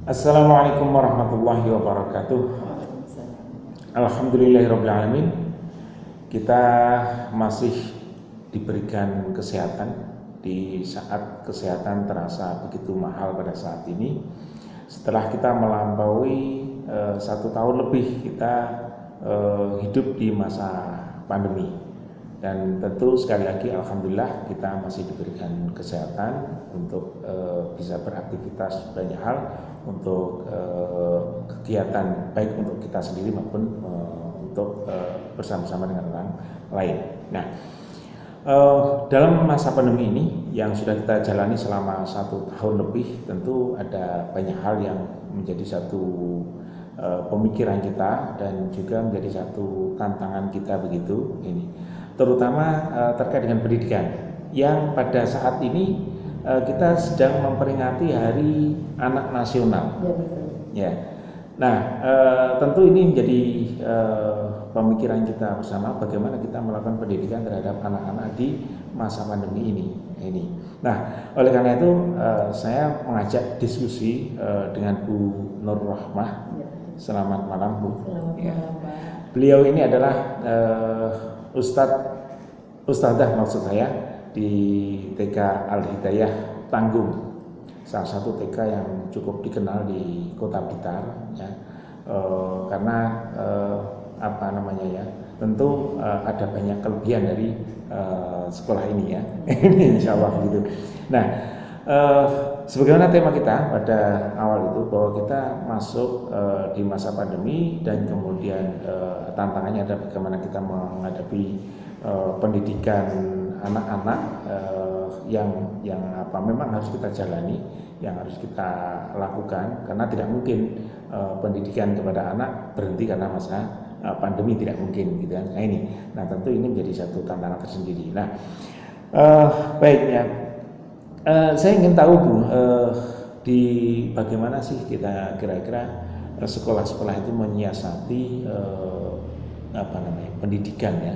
Assalamualaikum warahmatullahi wabarakatuh. Alhamdulillahirabbil alamin. Kita masih diberikan kesehatan di saat kesehatan terasa begitu mahal pada saat ini. Setelah kita melampaui 1 tahun lebih kita hidup di masa pandemi. Dan tentu sekali lagi alhamdulillah kita masih diberikan kesehatan untuk bisa beraktivitas banyak hal, untuk kegiatan baik untuk kita sendiri maupun untuk bersama-sama dengan orang lain. Nah, dalam masa pandemi ini yang sudah kita jalani selama 1 tahun lebih, tentu ada banyak hal yang menjadi satu pemikiran kita dan juga menjadi satu tantangan kita begitu ini. Terutama terkait dengan pendidikan yang pada saat ini kita sedang memperingati Hari Anak Nasional. Ya. Nah, tentu ini menjadi pemikiran kita bersama bagaimana kita melakukan pendidikan terhadap anak-anak di masa pandemi ini. Nah, oleh karena itu saya mengajak diskusi dengan Bu Nur Rahmah. Selamat malam, Bu. Selamat malam, Pak. Beliau ini adalah Ustadzah maksud saya di TK Al-Hidayah Tanggung, salah satu TK yang cukup dikenal di Kota Blitar, ya. Karena tentu ada banyak kelebihan dari sekolah ini, ya. Insya Allah begitu. Nah, sebagaimana tema kita pada awal itu bahwa kita masuk di masa pandemi dan kemudian tantangannya adalah bagaimana kita menghadapi pendidikan anak-anak yang memang harus kita jalani, yang harus kita lakukan, karena tidak mungkin pendidikan kepada anak berhenti karena masa pandemi, tidak mungkin gitu kan. Nah tentu ini menjadi satu tantangan tersendiri. Nah baiknya saya ingin tahu, Bu, di bagaimana sih kita kira-kira sekolah-sekolah itu menyiasati pendidikan, ya,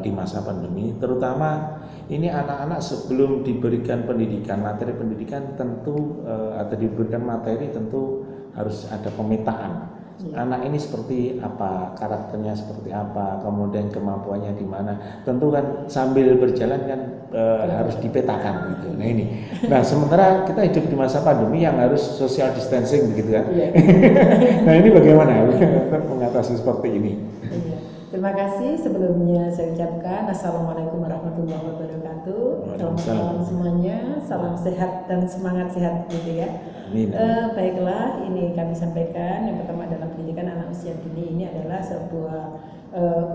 di masa pandemi, terutama ini anak-anak sebelum diberikan pendidikan, materi pendidikan tentu atau diberikan materi tentu harus ada pemetaan. Anak ini seperti apa, karakternya seperti apa, kemudian kemampuannya di mana. Tentu kan sambil berjalan kan harus dipetakan gitu. Nah sementara kita hidup di masa pandemi yang harus social distancing begitu kan. Nah ini bagaimana mengatasi seperti ini? Terima kasih sebelumnya saya ucapkan Assalamualaikum warahmatullahi wabarakatuh. Selamat malam semuanya, salam sehat dan semangat sehat gitu ya. Baiklah, ini kami sampaikan yang pertama adalah pendidikan anak usia dini ini adalah sebuah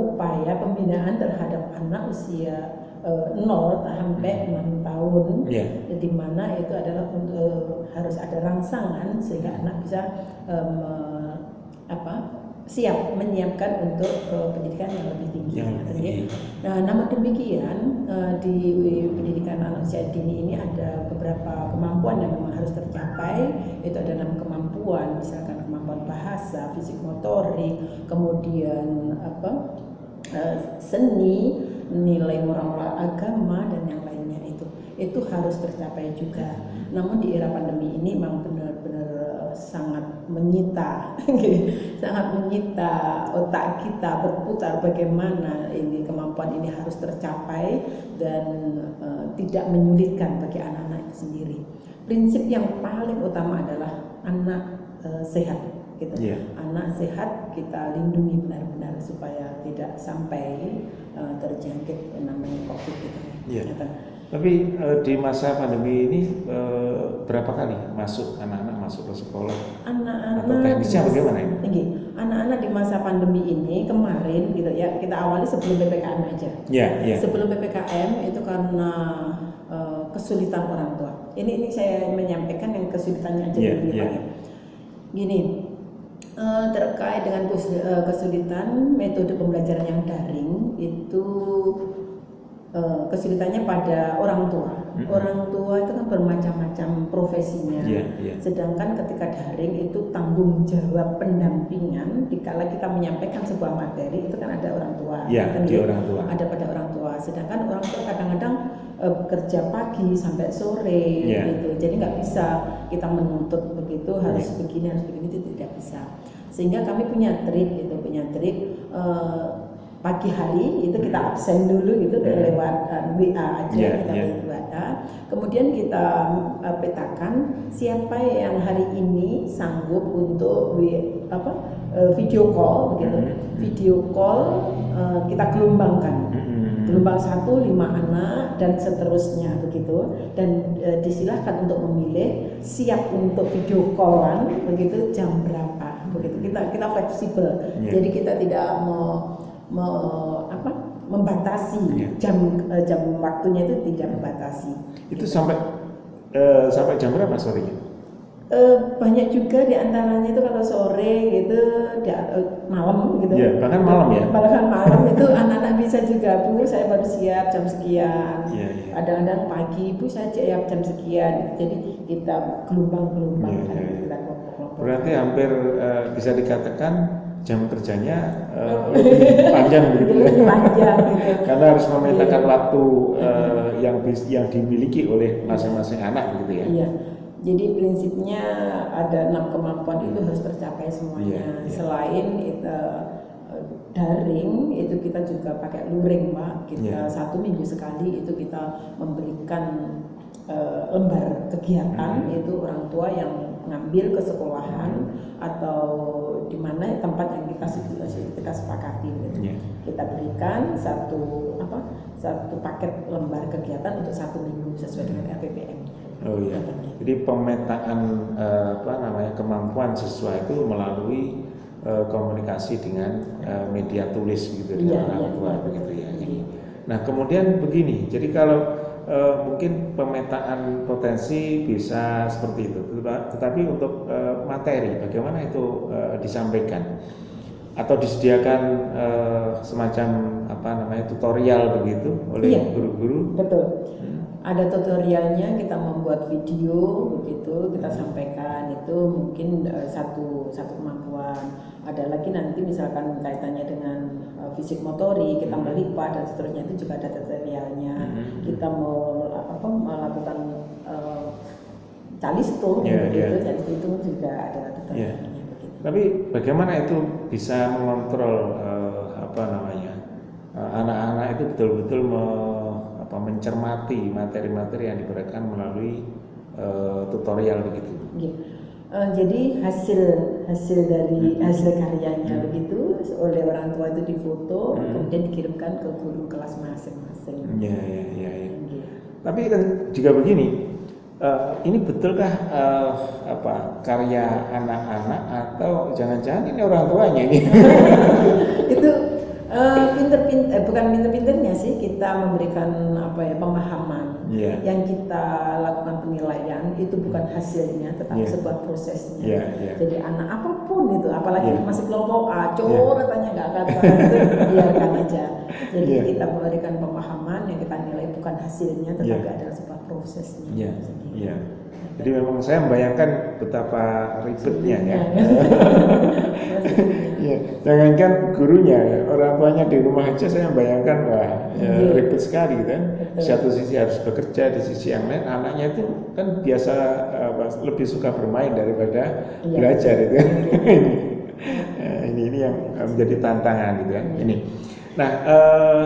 upaya pembinaan terhadap anak usia 0 sampai 6 tahun, di mana itu adalah harus ada rangsangan sehingga anak bisa siap menyiapkan untuk pendidikan yang lebih tinggi. Nah, namun demikian di pendidikan anak usia dini ini ada beberapa kemampuan yang memang harus tercapai. Itu ada 6 kemampuan, misalkan kemampuan bahasa, fisik motorik, kemudian seni, nilai moral agama dan yang lainnya itu harus tercapai juga. Namun di era pandemi ini memang benar-benar sangat menyita otak kita, berputar bagaimana ini kemampuan ini harus tercapai dan tidak menyulitkan bagi anak-anak itu sendiri. Prinsip yang paling utama adalah anak sehat gitu. Anak sehat kita lindungi benar-benar supaya tidak sampai terjangkit namanya COVID gitu. Tapi di masa pandemi ini berapa kali anak-anak masuk ke sekolah? Atau teknisnya bagaimana ini? Anak-anak di masa pandemi ini kemarin gitu ya, kita awali sebelum PPKM aja. Sebelum PPKM itu karena kesulitan orang tua. Ini saya menyampaikan yang kesulitannya aja dulu Pak. Gini, terkait dengan kesulitan metode pembelajaran yang daring itu kesulitannya pada orang tua. Orang tua itu kan bermacam-macam profesinya. Sedangkan ketika daring itu tanggung jawab pendampingan dikala kita menyampaikan sebuah materi itu kan ada orang tua. Ada pada orang tua. Sedangkan orang tua kadang-kadang bekerja pagi sampai sore gitu. Jadi nggak bisa kita menuntut begitu harus begini itu tidak bisa. Sehingga kami punya trik pagi hari itu kita absen dulu gitu lewat WA aja kita WA. Kemudian kita petakan siapa yang hari ini sanggup untuk video call begitu. Video call kita gelombangkan. Gelombang 1 5 anak dan seterusnya begitu, dan disilahkan untuk memilih siap untuk video callan begitu jam berapa begitu. Kita fleksibel. Jadi kita tidak membatasi jam waktunya, itu tidak membatasi. Itu gitu. Sampai jam berapa sorenya? Banyak juga diantaranya itu kalau sore gitu, malam gitu. Ya, bahkan malam ya. Bahkan malam itu anak-anak bisa juga, Bu saya baru siap jam sekian. Kadang-kadang pagi, Bu saya siap jam sekian. Jadi kita gelombang-gelombang kita kelompok-kelompok. Berarti hampir bisa dikatakan jam kerjanya lebih panjang begitu ya. Lebih panjang gitu. Karena harus memetakan waktu yang dimiliki oleh masing-masing anak gitu ya. Iya. Jadi prinsipnya ada 6 kemampuan itu harus tercapai semuanya. Selain daring itu kita juga pakai luring, Pak. Kita 1 minggu sekali itu kita memberikan lembar kegiatan itu orang tua yang mengambil ke sekolahan atau di mana tempat yang kita sepakati gitu. Kita berikan satu paket lembar kegiatan untuk 1 minggu sesuai dengan RPPM. Oh iya. Jadi pemetaan kemampuan siswa itu melalui komunikasi dengan media tulis gitu dengan orang tua begitu ya. Nah kemudian begini, jadi kalau mungkin pemetaan potensi bisa seperti itu, tetapi untuk materi bagaimana itu disampaikan atau disediakan semacam tutorial begitu oleh guru-guru? Betul. Ada tutorialnya, kita membuat video begitu, kita sampaikan itu mungkin satu kemampuan. Ada lagi nanti misalkan kaitannya dengan fisik motorik, kita melipat dan seterusnya, itu juga ada tutorialnya. Kita mau melakukan calistung begitu, calistung itu juga ada tutorialnya begitu. Tapi bagaimana itu bisa mengontrol anak-anak itu betul-betul mencermati materi-materi yang diberikan melalui tutorial begitu. Jadi hasil dari hasil karyanya begitu oleh orang tua itu difoto, kemudian dikirimkan ke guru kelas masing-masing. Iya. Tapi kan juga begini, ini betulkah karya anak-anak atau jangan-jangan ini orang tuanya ini? Itu bukan pinter-pinternya sih, kita memberikan pemahaman. Yang kita lakukan penilaian itu bukan hasilnya tetapi sebuah prosesnya. Jadi anak apapun itu, apalagi masih kelompok A, katanya nggak akan itu biarkan aja. Jadi kita memberikan pemahaman yang kita nilai bukan hasilnya tetapi adalah sebuah prosesnya. Jadi memang saya membayangkan betapa ribetnya ya. Jangankan gurunya, orang tuanya di rumah aja saya membayangkan ribet sekali gitu kan. Satu sisi harus bekerja, di sisi yang lain anaknya itu kan biasa lebih suka bermain daripada belajar itu. Ini yang menjadi tantangan gitu kan. Ini. Nah,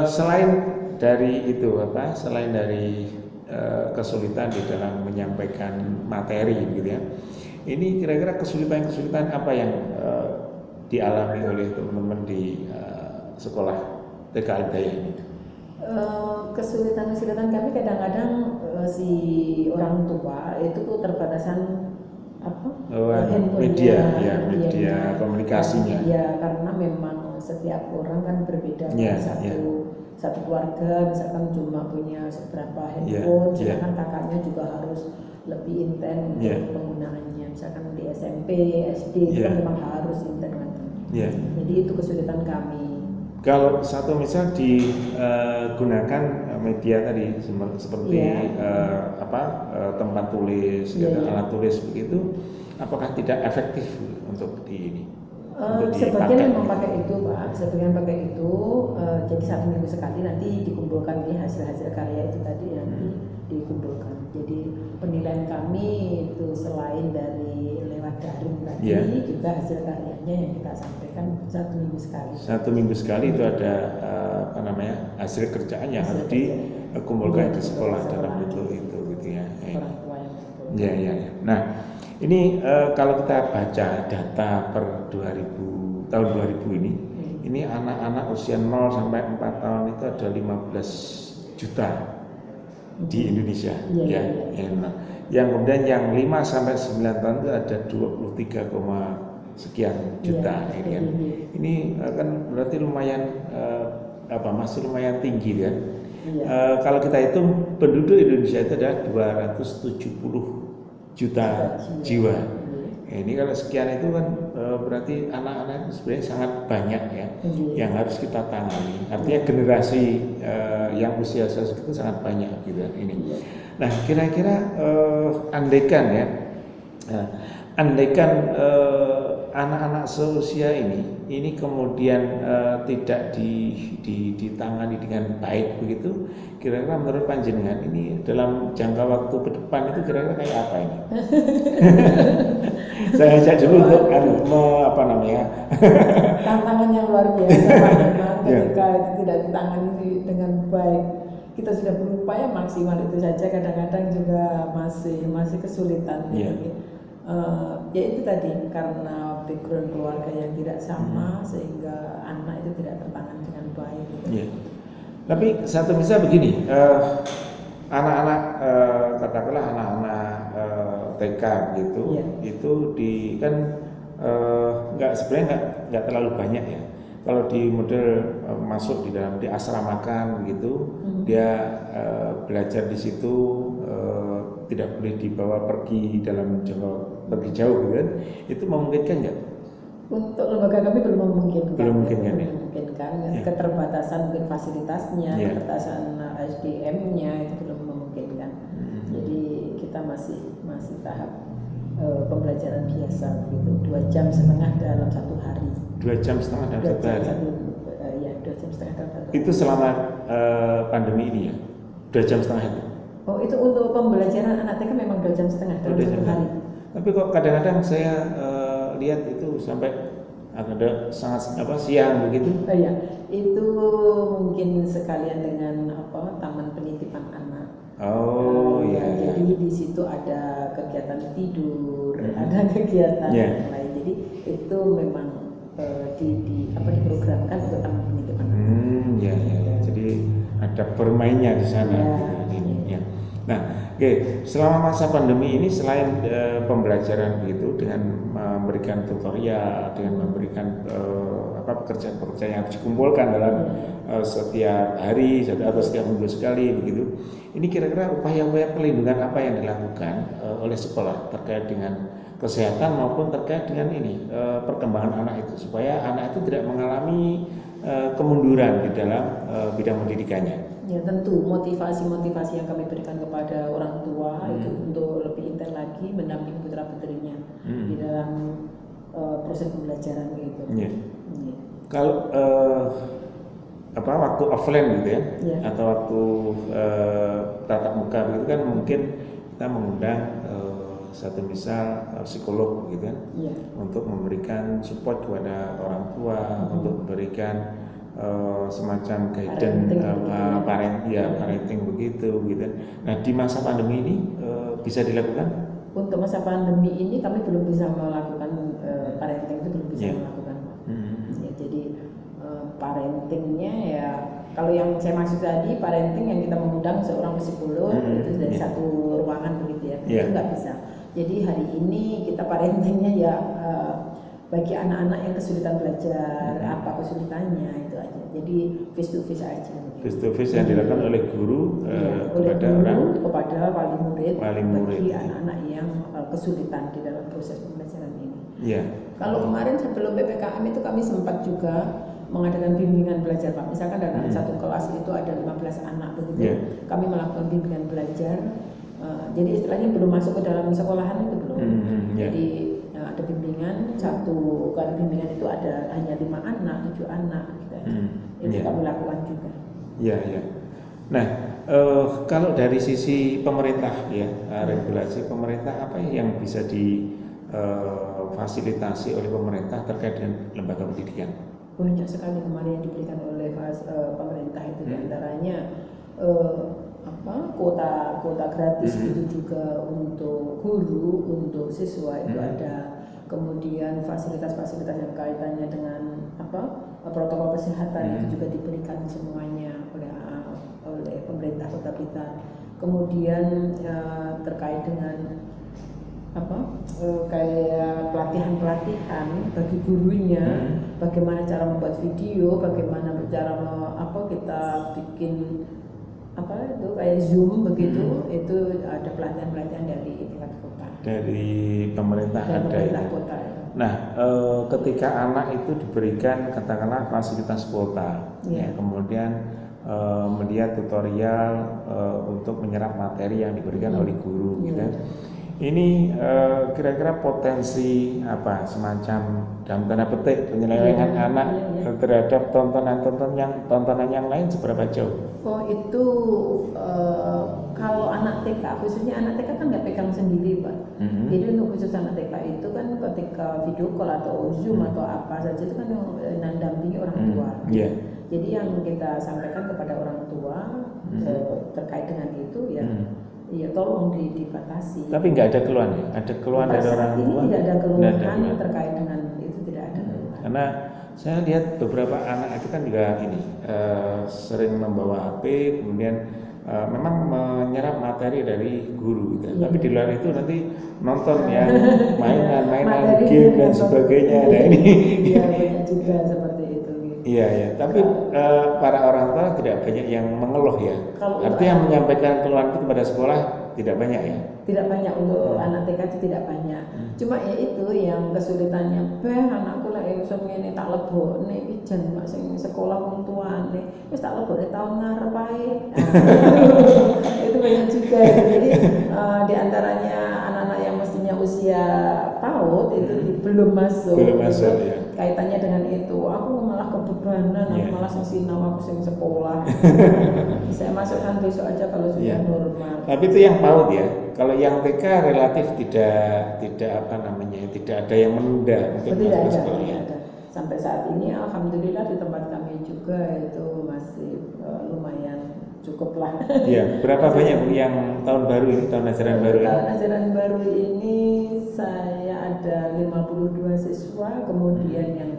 selain dari itu selain dari kesulitan di dalam menyampaikan materi gitu ya. Ini kira-kira kesulitan apa yang dialami oleh teman-teman di sekolah TK Al-Hidayah ini? Kesulitan kami kadang-kadang si orang tua itu terbatasan media komunikasinya. Ya, karena memang setiap orang kan berbeda. Satu keluarga misalkan cuma punya seberapa handphone, sedangkan kakaknya juga harus lebih intens penggunaannya. Misalkan di SMP, SD itu kan memang harus intens. Jadi itu kesulitan kami. Kalau satu misal digunakan media tadi seperti tempat tulis, alat tulis begitu, apakah tidak efektif untuk di ini? Sebagian memang pakai itu Pak, sebagian pakai itu. Jadi 1 minggu sekali nanti dikumpulkan nih hasil-hasil karya itu tadi nanti dikumpulkan. Jadi penilaian kami itu selain dari lewat daring tadi, juga hasil karyanya yang kita sampaikan 1 minggu sekali. 1 minggu sekali itu ada hasil kerjaan yang harus dikumpulkan di sekolah dalam bentuk itu gitu ya. Orang tua yang betul. Ya. Nah, ini kalau kita baca data per tahun 2000 ini anak-anak usia 0 sampai 4 tahun itu ada 15 juta di Indonesia ya. Nah, yang kemudian yang 5 sampai 9 tahun itu ada 23, sekian juta kan. Ini kan berarti lumayan masih lumayan tinggi kan. Kalau kita hitung penduduk Indonesia itu ada 270 juta jiwa. Ini kalau sekian itu kan berarti anak-anak itu sebenarnya sangat banyak ya yang harus kita tangani. Artinya generasi yang usia segitu sangat banyak gitu ini. Nah, kira-kira andaikan anak-anak seusia ini kemudian tidak ditangani dengan baik begitu, kira-kira menurut panjenengan ini dalam jangka waktu ke depan itu kira-kira kayak apa ini? Saya ajak dulu untuk tantangan yang luar biasa memang ketika itu tidak ditangani dengan baik. Kita sudah berupaya maksimal itu saja, kadang-kadang juga masih kesulitan. Ya itu tadi karena background keluarga yang tidak sama sehingga anak itu tidak tertangani dengan baik gitu. Tapi satu misal begini, anak-anak katakanlah anak-anak TK gitu, itu kan sebenarnya nggak terlalu banyak ya. Kalau di model masuk di asramakan gitu, dia belajar di situ tidak boleh dibawa pergi pergi jauh gitu kan, itu memungkinkan nggak? Untuk lembaga kami belum memungkinkan. Belum memungkinkan ya. Keterbatasan mungkin fasilitasnya, keterbatasan SDM-nya itu belum memungkinkan. Jadi kita masih tahap pembelajaran biasa begitu, 2,5 jam dalam 1 hari. 2,5 jam dalam 1 hari. 2,5 jam dalam 1 hari. Itu selama pandemi ini ya, 2,5 jam itu. Oh, itu untuk pembelajaran anak TK memang 2,5 jam dalam 1 hari. Tapi kok kadang-kadang saya lihat itu sampai ada sangat siang begitu. Iya, itu mungkin sekalian dengan taman penitipan anak. Jadi di situ ada kegiatan tidur, ada kegiatan lain. Jadi itu memang diprogramkan untuk taman penitipan anak. Jadi ada bermainnya di sana. Nah, selama masa pandemi ini selain pembelajaran begitu dengan memberikan tutorial, dengan memberikan pekerjaan-pekerjaan yang harus dikumpulkan dalam setiap hari atau setiap minggu sekali begitu. Ini kira-kira upaya-upaya perlindungan apa yang dilakukan oleh sekolah terkait dengan kesehatan maupun terkait dengan perkembangan anak itu supaya anak itu tidak mengalami kemunduran di dalam bidang pendidikannya. Ya tentu motivasi yang kami berikan kepada orang tua itu untuk lebih intens lagi mendampingi putra putrinya di dalam proses pembelajaran gitu. Kalau waktu offline gitu ya, atau waktu tatap muka gitu kan mungkin kita mengundang satu misal psikolog gitu kan, untuk memberikan support kepada orang tua, untuk memberikan semacam guidance parenting begitu. Nah di masa pandemi ini bisa dilakukan? Untuk masa pandemi ini kami belum bisa melakukan parenting, itu belum bisa melakukan. Jadi parentingnya ya kalau yang saya maksud tadi parenting yang kita mengundang seorang psikolog itu dari satu ruangan begitu ya, itu nggak bisa. Jadi hari ini kita parentingnya bagi anak-anak yang kesulitan belajar, apa kesulitannya itu aja. Jadi face to face aja. Face to face yang dilakukan oleh guru kepada wali murid bagi anak-anak yang kesulitan di dalam proses pembelajaran ini. Kalau kemarin sebelum PPKM itu kami sempat juga mengadakan bimbingan belajar Pak. Misalkan dalam satu kelas itu ada 15 anak begitu. Kami melakukan bimbingan belajar. Jadi istilahnya belum masuk ke dalam sekolahan itu belum. Jadi ada bimbingan satu kali bimbingan itu ada hanya 5 anak, 7 anak gitu. Itu kami lakukan juga. Iya, iya. Nah, kalau dari sisi pemerintah ya, regulasi pemerintah apa yang bisa difasilitasi oleh pemerintah terkait dengan lembaga pendidikan? Banyak sekali kemarin yang diberikan oleh pemerintah itu diantaranya kuota gratis itu juga untuk guru, untuk siswa itu ada. Kemudian fasilitas-fasilitas yang kaitannya dengan protokol kesehatan itu juga diberikan semuanya oleh pemerintah Kota Blitar. Kemudian terkait dengan kayak pelatihan bagi gurunya, bagaimana cara membuat video, bagaimana cara kita bikin itu kayak Zoom begitu, itu ada pelatihan dari tingkat kota. Dari pemerintah ada ya. Kota. Nah, ketika anak itu diberikan katakanlah fasilitas kuota, ya, kemudian melihat tutorial untuk menyerap materi yang diberikan oleh guru, gitu. Ini kira-kira potensi semacam dalam tanda petik penyelewengan anak terhadap tontonan yang lain seberapa jauh? Oh itu kalau anak TK, khususnya anak TK kan nggak pegang sendiri Pak. Jadi untuk khusus anak TK itu kan ketika video call atau Zoom atau apa saja itu kan yang mendampingi orang tua. Jadi yang kita sampaikan kepada orang tua terkait dengan itu ya tolong dibatasi. Tapi nggak ada keluhan ya? Ada keluhan dari orang tua? Ini tidak ada keluhan terkait dengan itu, tidak ada keluhan. Karena saya lihat beberapa anak itu kan juga sering membawa HP, kemudian memang menyerap materi dari guru gitu. Tapi di luar itu nanti nonton ya mainan game dan sebagainya. Nah ini banyak juga seperti itu. Iya. Tapi para orang tua tidak banyak yang mengeluh ya. Artinya yang menyampaikan keluhan itu kepada sekolah tidak banyak ya. Tidak banyak untuk anak TK itu tidak banyak. Cuma ya itu yang kesulitannya. Anakku lah iso ngene tak lebokne iki jan mak sing sekolah wong tuane. Wis tak lebokne tahun ngarep ae. Itu banyak juga. Jadi di antaranya anak-anak yang mestinya usia PAUD itu belum masuk. Ya. Kaitannya dengan itu, aku malah kebebanan, aku malah sinau aku sing sekolah. Saya masukkan besok aja kalau sudah normal. Tapi itu yang PAUD ya. Kalau yang TK relatif tidak ada yang menunda untuk masuk sekolah. Tidak ada. Sampai saat ini alhamdulillah di tempat kami juga itu masih lumayan cukup lah. Iya, berapa banyak Bu yang tahun baru ini, tahun ajaran baru ini? Tahun ajaran baru ini saya ada 52 siswa, kemudian yang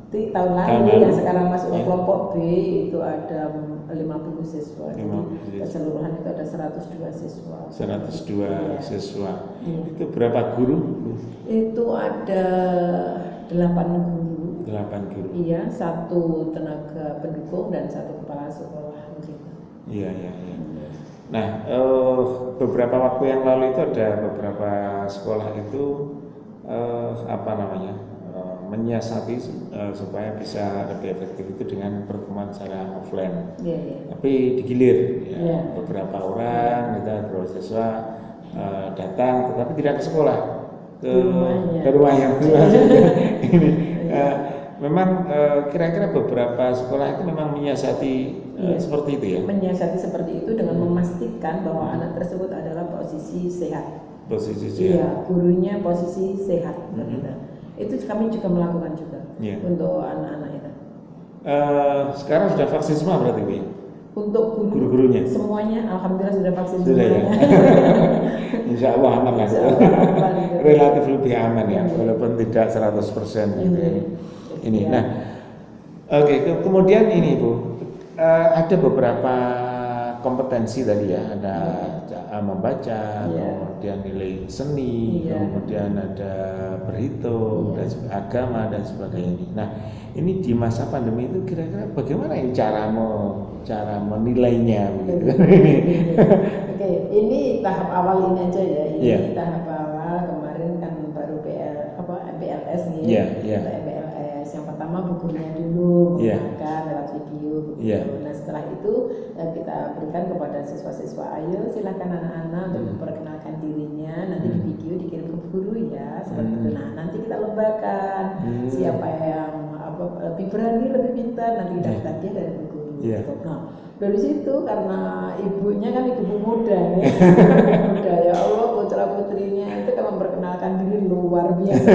tahun lalu yang sekarang masuk ke kelompok B itu ada 50 siswa. Jadi keseluruhan itu ada 102 siswa. 102 siswa. Itu berapa guru? Itu ada 8 guru. 8 guru. Iya, 1 tenaga pendukung dan 1 kepala sekolah. Iya. Nah, beberapa waktu yang lalu itu ada beberapa sekolah itu menyiasati supaya bisa lebih efektif itu dengan pertemuan secara offline. Tapi digilir ya. Beberapa orang beberapa siswa datang tetapi tidak ke sekolah, ke rumah yang ini. Memang kira-kira beberapa sekolah itu memang menyiasati seperti itu ya. Menyiasati seperti itu dengan memastikan bahwa anak tersebut adalah posisi sehat. Posisi sehat. Iya, gurunya posisi sehat. Itu kami juga melakukan juga untuk anak-anak itu. Sekarang sudah vaksin semua berarti Bu? Untuk guru-gurunya semuanya alhamdulillah sudah vaksin sudah ya. Insya Allah aman lah. Relatif lebih aman ya, walaupun tidak 100% gitu ya. Ini. Nah, oke. Kemudian ini Bu, ada beberapa kompetensi tadi ya, ada membaca, kemudian nilai seni, kemudian ada berhitung, dan agama dan sebagainya. Nah, ini di masa pandemi itu kira-kira bagaimana ini cara menilainya begitu? Oke, ini tahap awal ini aja ya. Ini tahap awal kemarin kan baru MPLS nih. MPLS yang pertama bukunya dulu menggunakan lewat video begitu. Nah setelah itu kita berikan kepada siswa-siswa, ayo silakan anak-anak untuk memperkenalkan dirinya, nanti di video dikirim ke guru ya, seperti itu. Nah nanti kita lombakan siapa yang lebih berani, lebih pintar, nanti kita hadiah dari guru. Nah dari situ karena ibunya kan ibu muda ya, muda ya Allah, putra putrinya itu kan memperkenalkan diri luar biasa.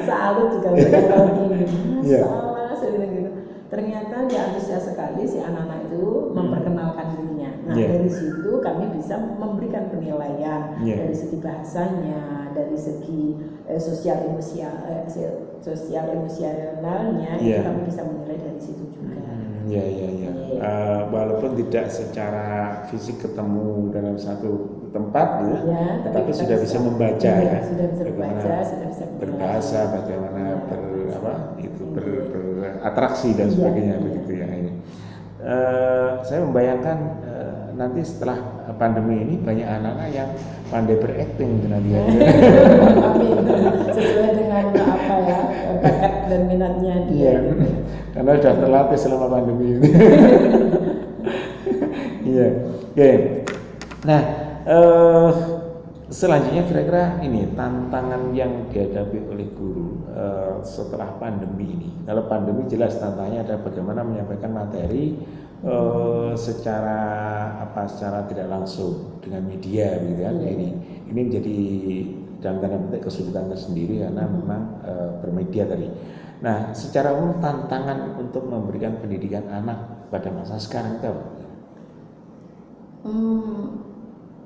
Salut juga mereka tahun ini, salah sering gitu. Ternyata dia antusias sekali si anak-anak itu memperkenalkan dirinya. Nah dari situ kami bisa memberikan penilaian dari segi bahasanya, dari segi sosial emosionalnya, itu kami bisa menilai dari situ juga. Walaupun tidak secara fisik ketemu dalam satu tempat gitu, tetapi sudah bisa membaca sudah bisa membaca, sudah bisa berbahasa, bagaimana beratraksi dan sebagainya begitu ya ini. Saya membayangkan nanti setelah pandemi ini banyak anak-anak yang pandai berakting nanti ya. Amin. Sesuai dengan bakat dan minatnya dia. Karena sudah terlatih selama pandemi ini. Nah, selanjutnya kira-kira ini tantangan yang dihadapi oleh guru setelah pandemi ini. Kalau pandemi jelas tantangannya adalah bagaimana menyampaikan materi secara tidak langsung dengan media gitu kan. Ini menjadi dalam tanda petik kesulitan tersendiri karena memang bermedia tadi. Nah, secara umum tantangan untuk memberikan pendidikan anak pada masa sekarang itu apa?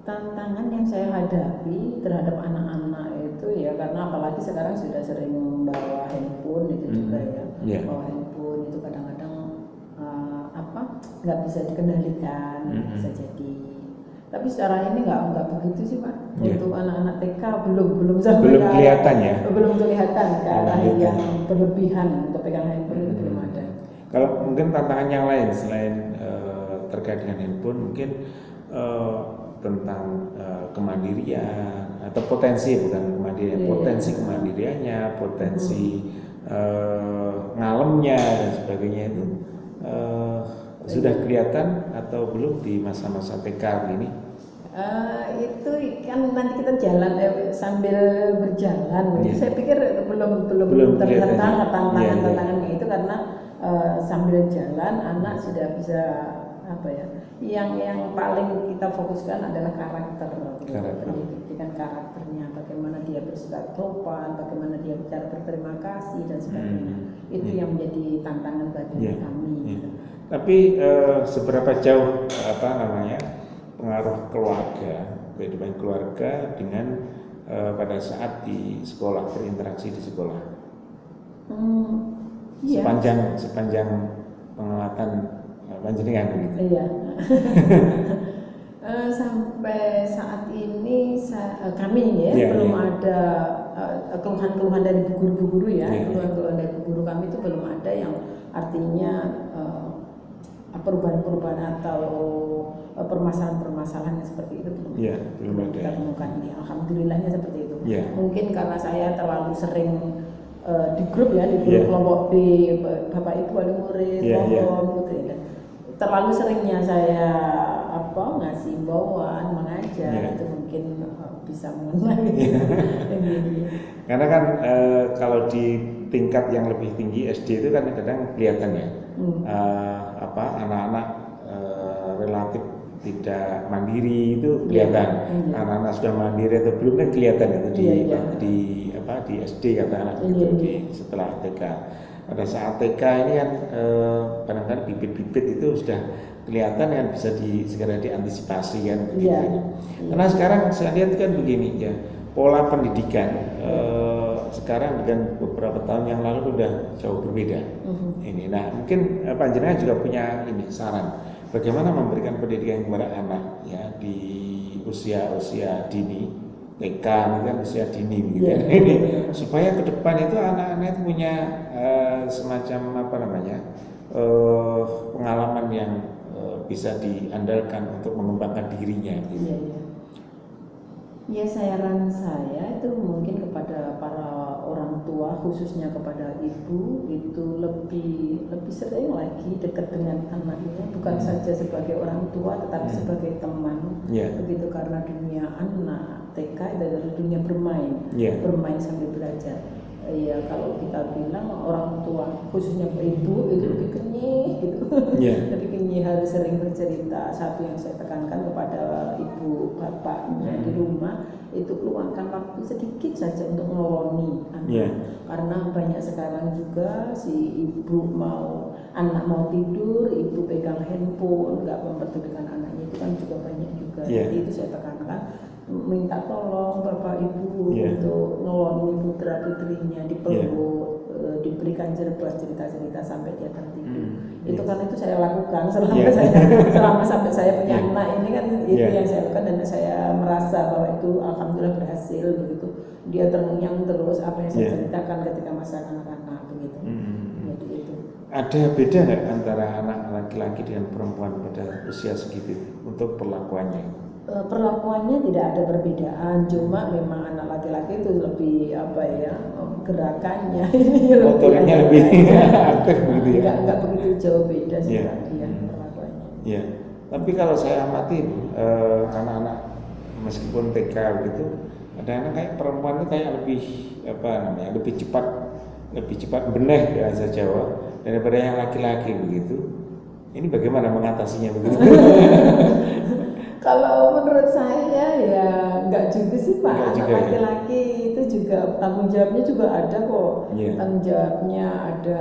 Tantangan yang saya hadapi terhadap anak-anak itu ya, karena apalagi sekarang sudah sering bawa handphone itu juga ya, bawa handphone itu kadang-kadang nggak bisa dikendalikan, bisa jadi. Tapi secara ini nggak begitu sih Pak. Untuk anak-anak TK belum sampai kelihatan ya. Belum kelihatan ke arah yang berlebihan untuk pegang handphone itu belum ada. Kalau mungkin tantangan yang lain selain terkait dengan handphone mungkin tentang kemandirian atau potensi potensi kemandiriannya, potensi ngalemnya dan sebagainya itu sudah kelihatan atau belum di masa-masa TK ini? Itu kan nanti kita jalan sambil berjalan. Saya pikir belum terlihat tantangannya itu karena sambil jalan anak sudah bisa yang paling kita fokuskan adalah karakter. Pendidikan karakternya, bagaimana dia bersikap sopan, bagaimana dia bicara berterima kasih dan sebagainya. Itu yang menjadi tantangan bagi kami. Tapi seberapa jauh pengaruh kehidupan keluarga dengan pada saat di sekolah, berinteraksi di sekolah? Sepanjang pengamatan panjenengan gitu. Iya. Sampai saat ini kami belum ada keluhan-keluhan dari guru-guru ya. Keluhan-keluhan dari guru kami itu belum ada yang artinya perubahan-perubahan atau permasalahan-permasalahan seperti itu belum ada. Kita temukan ya. Alhamdulillahnya seperti itu. Mungkin karena saya terlalu sering di grup kelompok B, Bapak Ibu wali murid, terlalu seringnya saya ngasih imbauan, mengajar itu mungkin bisa mengenai. Karena kan kalau di tingkat yang lebih tinggi SD itu kan kadang kelihatan ya anak-anak relatif tidak mandiri itu kelihatan. Anak-anak sudah mandiri atau belum kan kelihatan itu di SD katakanlah gitu, setelah TK. Pada saat TK ini kan kadang-kadang bibit-bibit itu sudah kelihatan kan bisa segera diantisipasi kan begitu. Karena sekarang saya lihat kan begini ya, pola pendidikan sekarang dengan beberapa tahun yang lalu sudah jauh berbeda. Ini, nah mungkin panjenengan juga punya saran bagaimana memberikan pendidikan kepada anak ya di usia dini, TK kan usia dini gitu ini supaya ke depan itu anak-anak itu punya semacam pengalaman yang bisa diandalkan untuk mengembangkan dirinya gitu. Ya, saran saya itu mungkin kepada para orang tua, khususnya kepada ibu, itu lebih sering lagi dekat dengan anaknya, bukan saja sebagai orang tua tetapi sebagai teman. Begitu, karena dunia anak TK itu adalah dunia bermain, bermain sambil belajar. Ya, kalau kita bilang orang tua, khususnya ibu, itu lebih kenyih gitu. Lebih kenyih, harus sering bercerita. Satu yang saya tekankan kepada ibu bapaknya di rumah, itu luangkan waktu sedikit saja untuk ngeloni anak. Karena banyak sekarang juga si ibu anak mau tidur, ibu pegang handphone, nggak memperdulikan anaknya, itu kan juga banyak juga. Jadi itu saya tekankan, minta tolong bapak ibu untuk ngeloni putra putrinya, dipeluk, diberikan cerita-cerita sampai dia tertidur. Itu kan itu saya lakukan selama sampai saya punya anak ini kan, itu yang saya lakukan, dan saya merasa bahwa itu alhamdulillah berhasil begitu. Dia terngiang terus apa yang saya ceritakan ketika masa anak-anak begitu. Jadi itu. Ada beda nggak antara anak laki-laki dengan perempuan pada usia segitu untuk perlakuannya? Perlakuannya tidak ada perbedaan, cuma memang anak laki-laki itu lebih gerakannya motornya lebih aktif begitu ya. Enggak begitu jauh beda sih perlakuannya. Tapi kalau saya amati anak-anak meskipun TK begitu, ada anak kayak perempuan itu kayak lebih cepat beneh bahasa Jawa daripada yang laki-laki begitu. Ini bagaimana mengatasinya begitu? Kalau menurut saya ya enggak juga sih Pak. Anak laki-laki itu juga tanggung jawabnya juga ada kok. Tanggung jawabnya ada.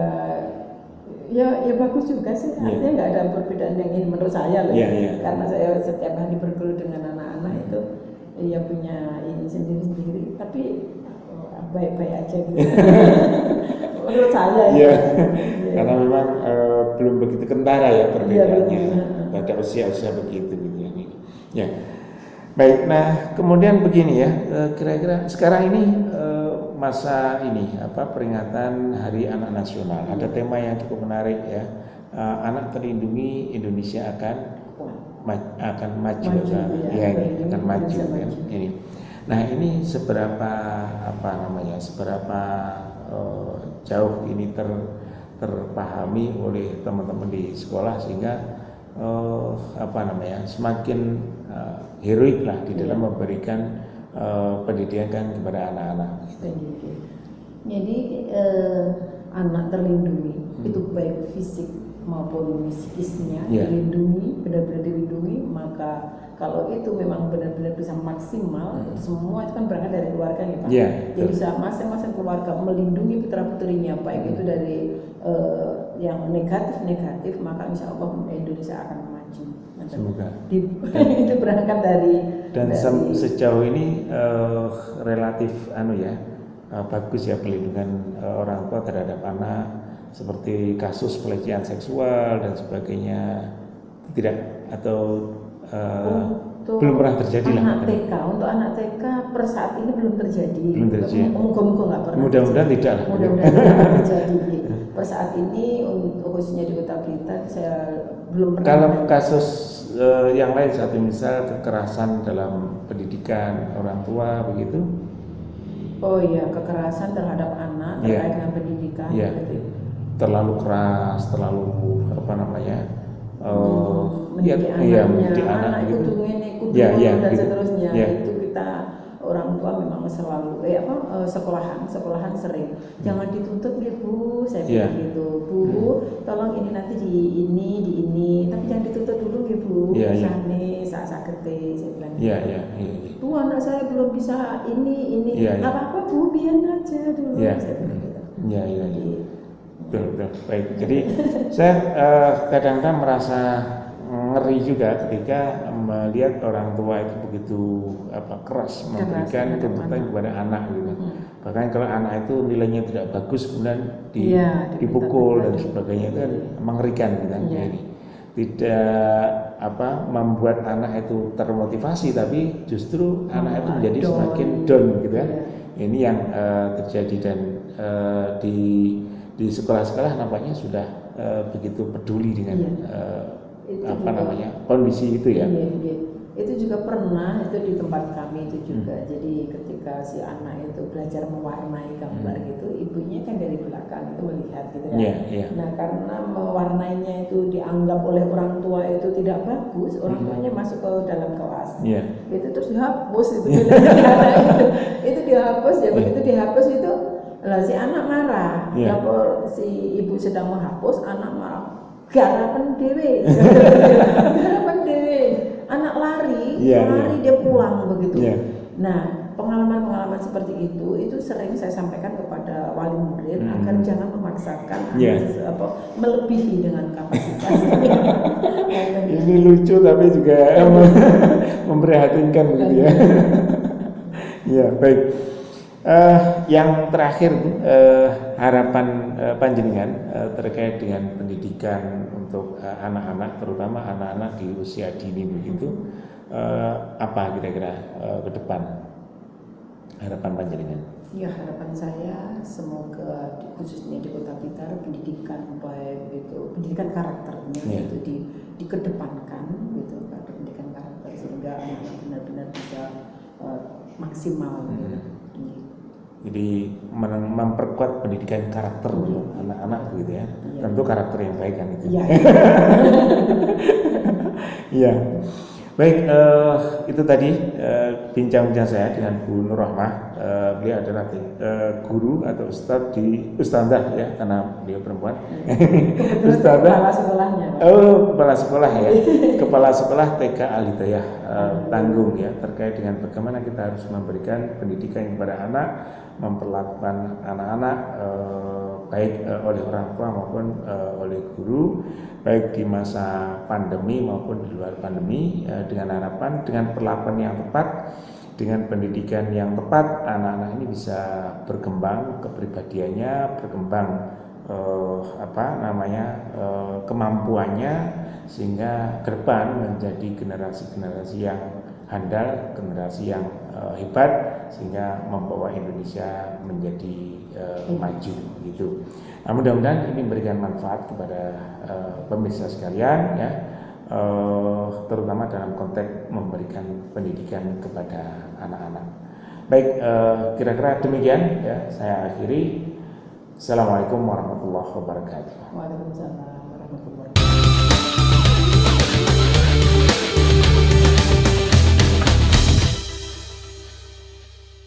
Ya bagus juga sih. Artinya enggak ada perbedaan yang ini menurut saya loh. Karena saya setiap hari bergaul dengan anak-anak itu ya punya ini sendiri-sendiri. Tapi baik-baik aja gitu. Menurut saya Karena memang belum begitu kentara ya perbedaannya pada usia-usia begitu gitu ya. Baik, nah kemudian begini ya, kira-kira sekarang ini masa ini peringatan Hari Anak Nasional, ada tema yang cukup menarik ya, anak terlindungi, Indonesia akan maju akan maju kan ini. Nah ini seberapa jauh ini terpahami oleh teman-teman di sekolah sehingga semakin heroik lah di dalam memberikan pendidikan kepada anak-anak. Jadi anak terlindungi itu baik fisik maupun psikisnya dilindungi, benar-benar dilindungi. Maka kalau itu memang benar-benar bisa maksimal, semua itu kan berangkat dari keluarga ya Pak. Jadi bisa masing-masing keluarga melindungi putra-putrinya, baik itu dari yang negatif, maka insya Allah Indonesia akan maju. Semoga. Itu berangkat dari. Sejauh ini relatif bagus ya pelindungan orang tua terhadap anak, seperti kasus pelecehan seksual dan sebagainya tidak atau belum pernah terjadi Untuk anak TK per saat ini belum terjadi. Moga-moga nggak pernah. Mudah-mudahan tidak. Mudah-mudahan tidak terjadi. Per saat ini khususnya di Kota Blitar saya belum pernah. Kalau kasus yang lain satu misal kekerasan dalam pendidikan orang tua begitu. Oh iya, kekerasan terhadap anak terkait dengan pendidikan. Terlalu keras, terlalu mendidik anak itu dan seterusnya. Itu kita orang tua memang selalu sekolahan sering jangan dituntut ya Bu, saya bilang gitu, Bu tolong ini nanti di ini tapi jangan dituntut dulu ya Bu, sane sakete saya bilang gitu. Tuh anak saya belum bisa ini nggak apa-apa Bu, biar aja dulu saya bilang gitu. Betul. Baik, jadi saya kadang-kadang merasa ngeri juga ketika melihat orang tua itu begitu keras memberikan tuntutan kepada anak gitu. Bahkan kalau anak itu nilainya tidak bagus kemudian dipukul dan sebagainya, itu kan mengerikan gitu. Ini tidak membuat anak itu termotivasi, tapi justru anak itu menjadi semakin down gitu kan. Ini yang terjadi, dan di sekolah-sekolah nampaknya sudah begitu peduli dengan kondisi itu ya. Itu juga pernah itu di tempat kami itu juga. Jadi ketika si anak itu belajar mewarnai gambar gitu, ibunya kan dari belakang itu melihat gitu kan. Nah karena mewarnainya itu dianggap oleh orang tua itu tidak bagus, orang tuanya masuk ke dalam kelas. Itu terus dihapus itu. Itu dihapus ya. Begitu dihapus itu lah si anak marah. Si ibu sedang menghapus, anak marah. Garapan dewe. Garapan dewe. Anak lari dia pulang begitu. Nah, pengalaman-pengalaman seperti itu sering saya sampaikan kepada wali murid agar jangan memaksakan melebihi dengan kapasitas. Ini lucu tapi juga memprihatinkan gitu ya. Ya, baik. Yang terakhir harapan panjenengan terkait dengan pendidikan untuk anak-anak, terutama anak-anak di usia dini begitu, apa kira-kira ke depan harapan panjenengan? Ya, harapan saya semoga khususnya di Kota Blitar pendidikan baik itu pendidikan karakternya itu dikedepankan gitu, pendidikan karakter sehingga anak-anak benar-benar bisa maksimal gitu. Jadi memperkuat pendidikan karakter anak-anak gitu ya. Tentu karakter yang baik kan itu. Iya. Baik, itu tadi bincang-bincang saya dengan Bu Nur Rahmah. Beliau adalah guru atau ustadzah ya, karena beliau perempuan. Ustadzah. Kepala sekolahnya. Kepala sekolah ya. Kepala sekolah TK Al-Hidayah Tanggung ya, terkait dengan bagaimana kita harus memberikan pendidikan kepada anak, memperlakukan anak-anak baik oleh orang tua maupun oleh guru, baik di masa pandemi maupun di luar pandemi, dengan harapan dengan perlakuan yang tepat, dengan pendidikan yang tepat, anak-anak ini bisa berkembang kepribadiannya, berkembang kemampuannya, sehingga ke depan menjadi generasi-generasi yang handal, generasi yang hebat, sehingga membawa Indonesia menjadi maju gitu. Nah, mudah-mudahan ini memberikan manfaat kepada pemirsa sekalian ya, terutama dalam konteks memberikan pendidikan kepada anak-anak. Baik, kira-kira demikian ya, saya akhiri. Assalamualaikum warahmatullahi wabarakatuh. Waalaikumsalam warahmatullahi wabarakatuh.